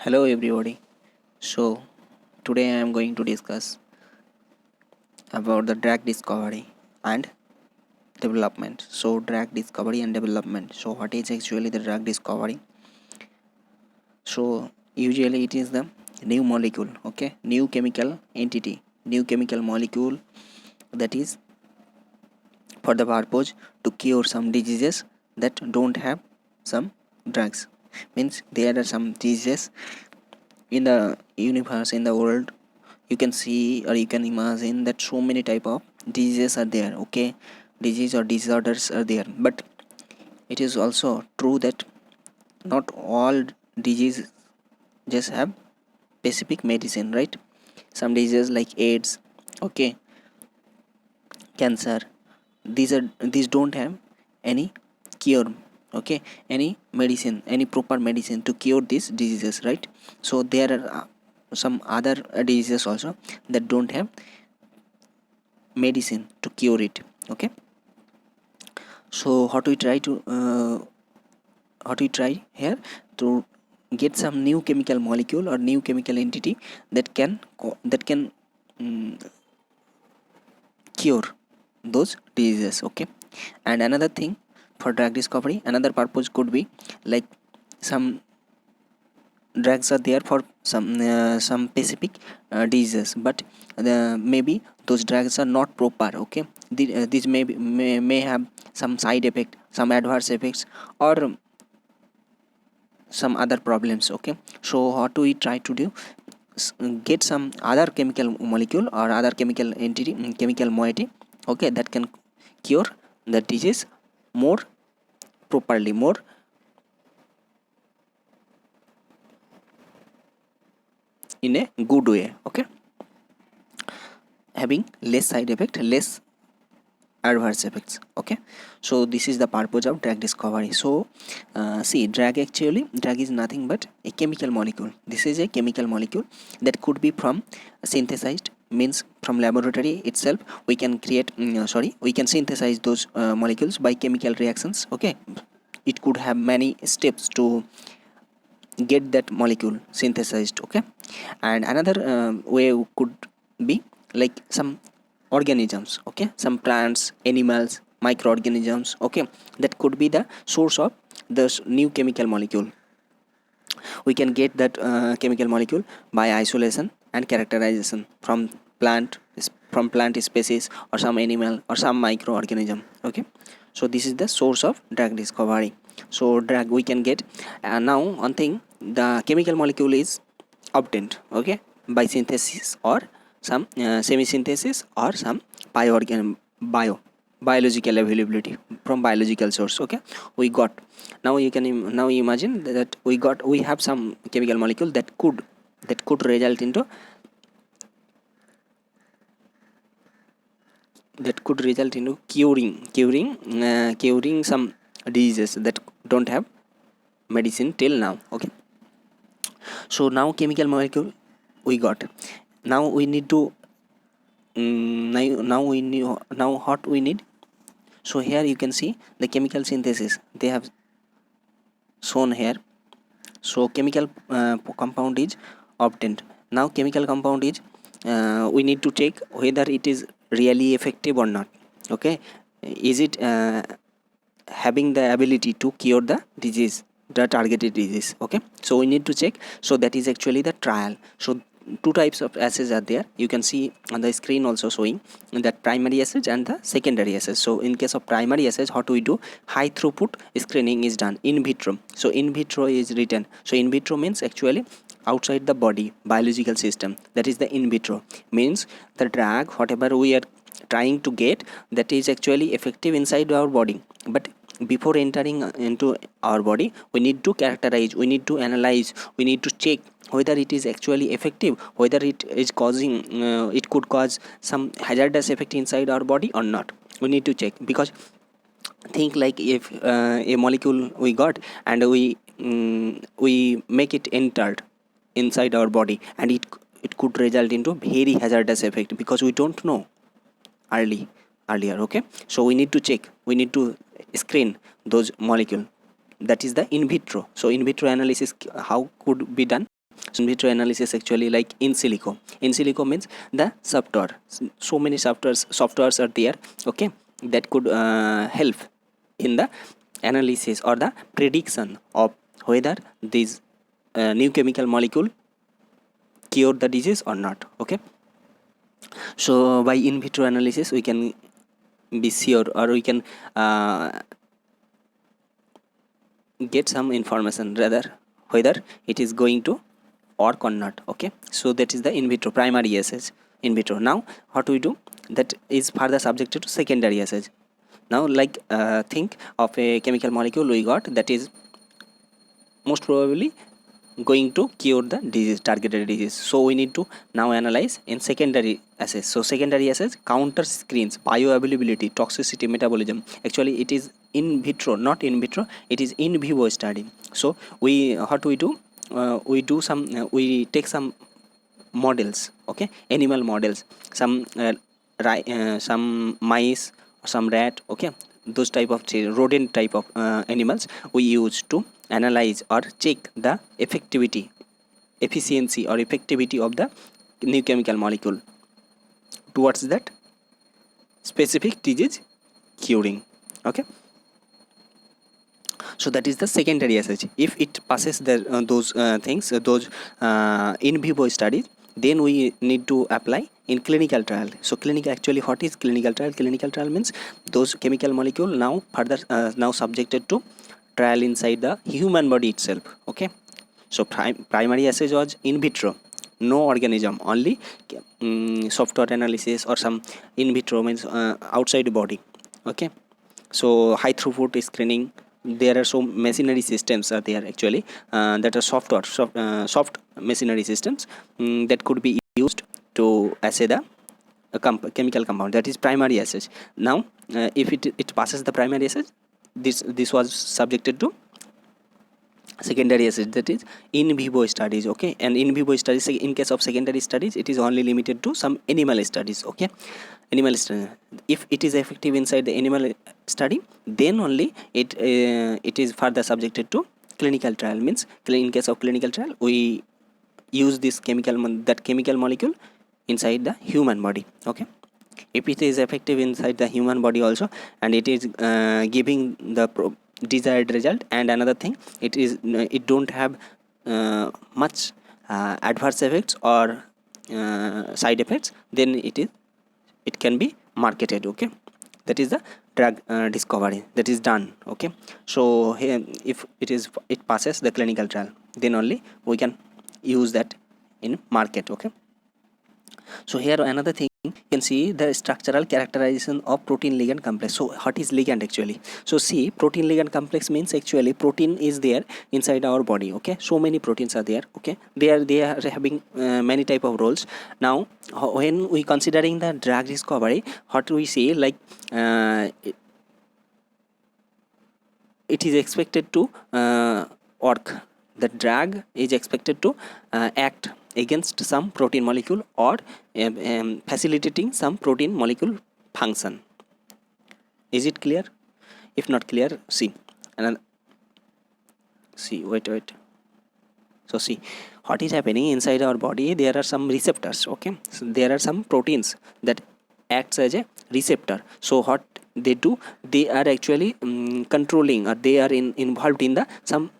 Hello everybody. So today I am going to discuss about the drug discovery and development. So drug discovery and development. So what is actually the drug discovery? So usually it is the new molecule, okay? New chemical entity, new chemical molecule that is for the purpose to cure some diseases that don't have some drugs. Means there are some diseases in the universe, in the world, you can see or you can imagine that so many type of diseases are there, okay? Disease or disorders are there, but it is also true that not all diseases just have specific medicine, right? Some diseases like AIDS, okay, cancer, these don't have any cure, okay, any medicine, any proper medicine to cure these diseases, right? So there are some other diseases also that don't have medicine to cure it, okay? So how do we try here to get some new chemical molecule or new chemical entity that can mm, cure those diseases, okay? And another thing, for drug discovery another purpose could be like some drugs are there for some specific diseases, but maybe those drugs are not proper, okay? These may have some side effect, some adverse effects, or some other problems, okay? So what do we try to do? Get some other chemical molecule or other chemical entity, chemical moiety, okay, that can cure the disease more properly, more in a good way, okay, having less side effect, less adverse effects, okay? So this is the purpose of drug discovery. So see, drug is nothing but a chemical molecule. This is a chemical molecule that could be from synthesized, means from laboratory itself we can create we can synthesize those molecules by chemical reactions, okay? It could have many steps to get that molecule synthesized, okay? And another way could be like some organisms, okay, some plants, animals, microorganisms, okay, that could be the source of this new chemical molecule. We can get that chemical molecule by isolation and characterization from plant species or some animal or some microorganism, okay? So this is the source of drug discovery. So drug we can get, now one thing, the chemical molecule is obtained, okay, by synthesis or some semi synthesis or some biological availability from biological source, okay? We got, now now you imagine that we have some chemical molecule that could result into curing some diseases that don't have medicine till now, okay? So now chemical molecule we got, now we need to now what we need. So here you can see the chemical synthesis they have shown here. So chemical compound is obtained. Now chemical compound is we need to check whether it is really effective or not, okay? Is it having the ability to cure the disease, the targeted disease, okay? So we need to check. So that is actually the trial. So two types of assays are there, you can see on the screen also showing that primary assays and the secondary assays. So in case of primary assays, what we do, high throughput screening is done in vitro. So in vitro is written, so in vitro means actually outside the body biological system, that is the in vitro. Means the drug whatever we are trying to get, that is actually effective inside our body, but before entering into our body we need to characterize, we need to analyze, we need to check whether it is actually effective, whether it is causing it could cause some hazardous effect inside our body or not. We need to check, because think like if a molecule we got and we make it entered inside our body, and it could result into very hazardous effect because we don't know earlier, okay? So we need to check, we need to screen those molecule, that is the in vitro. So in vitro analysis how could be done? So in vitro analysis actually like in silico. In silico means the software. So many softwares are there, okay, that could help in the analysis or the prediction of whether this new chemical molecule cure the disease or not, okay. So by in vitro analysis we can be sure, or we can get some information rather whether it is going to work or not, okay. So that is the in vitro primary assay. In vitro, now what we do, that is further subjected to secondary assays. Now like think of a chemical molecule we got that is most probably going to cure the disease, targeted disease. So we need to now analyze in secondary assays. So secondary assays counter screens bioavailability, toxicity, metabolism. Actually it is in vitro, not in vitro, it is in vivo study. So we what we do, we do some we take some models, okay, animal models, some mice, some rat, okay, those type of rodent type of animals we use to analyze or check the efficiency or effectivity of the new chemical molecule towards that specific disease curing, okay. So that is the secondary assay. If it passes those things, those in vivo studies, then we need to apply in clinical trial. So clinical, actually what is clinical trial? Clinical trial means those chemical molecule now further now subjected to trial inside the human body itself, okay. So primary assay was in vitro, no organism, only software analysis or some in vitro means outside the body, okay. So high throughput screening, there are so machinery systems are there actually that are soft machinery systems that could be used to assay the chemical compound, that is primary assay. Now if it passes the primary assay, this was subjected to secondary assay, that is in vivo studies, okay. And in vivo studies, in case of secondary studies, it is only limited to some animal studies, okay. Animal study, if it is effective inside the animal study, then only it is further subjected to clinical trial. Means in case of clinical trial we use this chemical molecule inside the human body, okay. If it is effective inside the human body also, and it is giving the desired result, and another thing, it don't have much adverse effects or side effects, then it can be marketed, okay. That is the drug discovery that is done, okay. So here if it passes the clinical trial, then only we can use that in market, okay. So here another thing, you can see the structural characterization of protein ligand complex. So what is ligand actually? So see, protein ligand complex means actually protein is there inside our body, okay. So many proteins are there, okay. They are having many type of roles. Now when we considering the drug discovery, what we say, like it is expected to work, the drug is expected to act against some protein molecule or facilitating some protein molecule function. Is it clear? If not clear, see another, see, wait, so see what is happening inside our body. There are some receptors, okay. So there are some proteins that acts as a receptor. So what they do, they are actually controlling, or they are involved in the some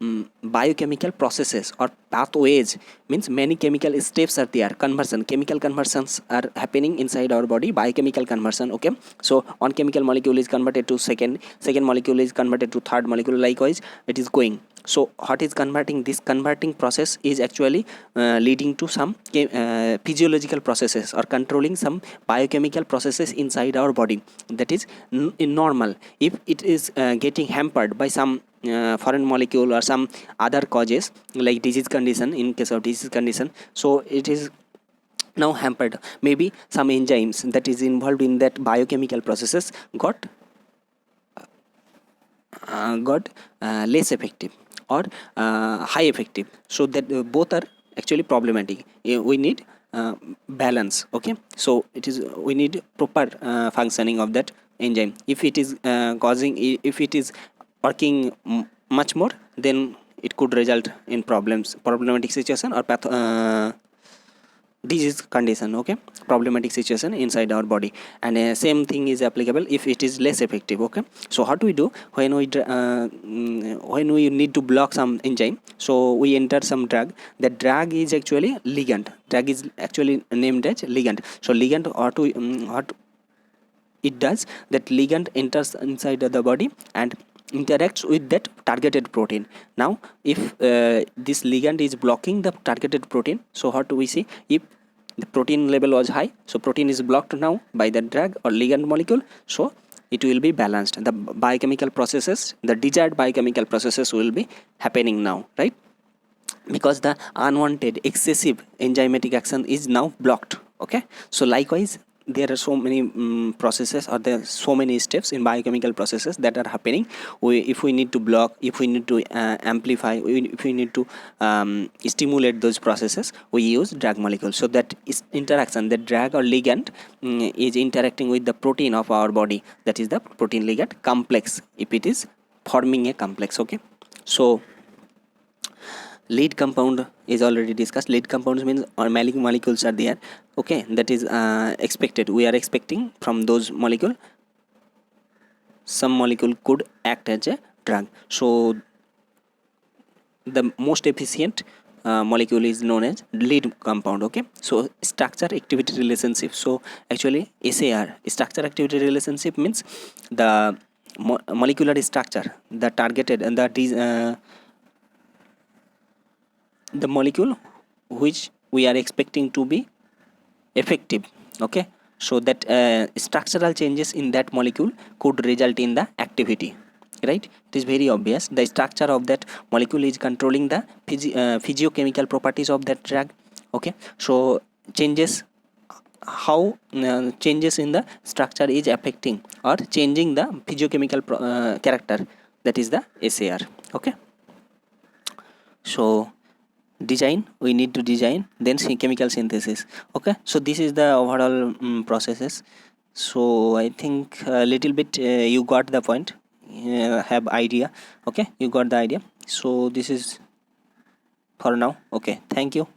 biochemical processes or pathways. Means many chemical steps are there, chemical conversions are happening inside our body, biochemical conversion, okay. So one chemical molecule is converted to second molecule is converted to third molecule, likewise it is going. So what is converting, this converting process is actually leading to some physiological processes or controlling some biochemical processes inside our body, that is in normal. If it is getting hampered by some foreign molecule or some other causes like disease condition, in case of disease condition, so it is now hampered, maybe some enzymes that is involved in that biochemical processes got less effective or high effective. So that both are actually problematic. We need balance, okay. So it is, we need proper functioning of that enzyme. If it is causing, if it is working much more, then it could result in problematic situation or disease condition, okay, problematic situation inside our body. And same thing is applicable if it is less effective, okay. So what we do when we need to block some enzyme, so we enter some drug. The drug is actually ligand. Drug is actually named as ligand. So ligand, what it does, that ligand enters inside the body and interacts with that targeted protein. Now if this ligand is blocking the targeted protein, so what do we see? If the protein level was high, so protein is blocked now by the drug or ligand molecule, so it will be balanced. The biochemical processes, the desired biochemical processes will be happening now, right? Because the unwanted excessive enzymatic action is now blocked, okay. So likewise, there are so many processes, or there are so many steps in biochemical processes that are happening. If we need to block, if we need to amplify, if we need to stimulate those processes, we use drug molecules. So that is interaction, the drug or ligand is interacting with the protein of our body, that is the protein ligand complex, if it is forming a complex, okay. So lead compound is already discussed. Lead compounds means our molecules are there, okay, that is expected. We are expecting from those molecule some molecule could act as a drug. So the most efficient molecule is known as lead compound, okay. So structure activity relationship. So actually SAR, structure activity relationship, means the molecular structure, the targeted and the molecule which we are expecting to be effective, okay. So that structural changes in that molecule could result in the activity, right? It is very obvious. The structure of that molecule is controlling the physiochemical properties of that drug, okay. So changes, how changes in the structure is affecting or changing the physiochemical character, that is the SAR, okay. So design, we need to design, then chemical synthesis, okay. So this is the overall processes. So I think a little bit you got the point, have idea, okay, you got the idea. So this is for now, okay, thank you.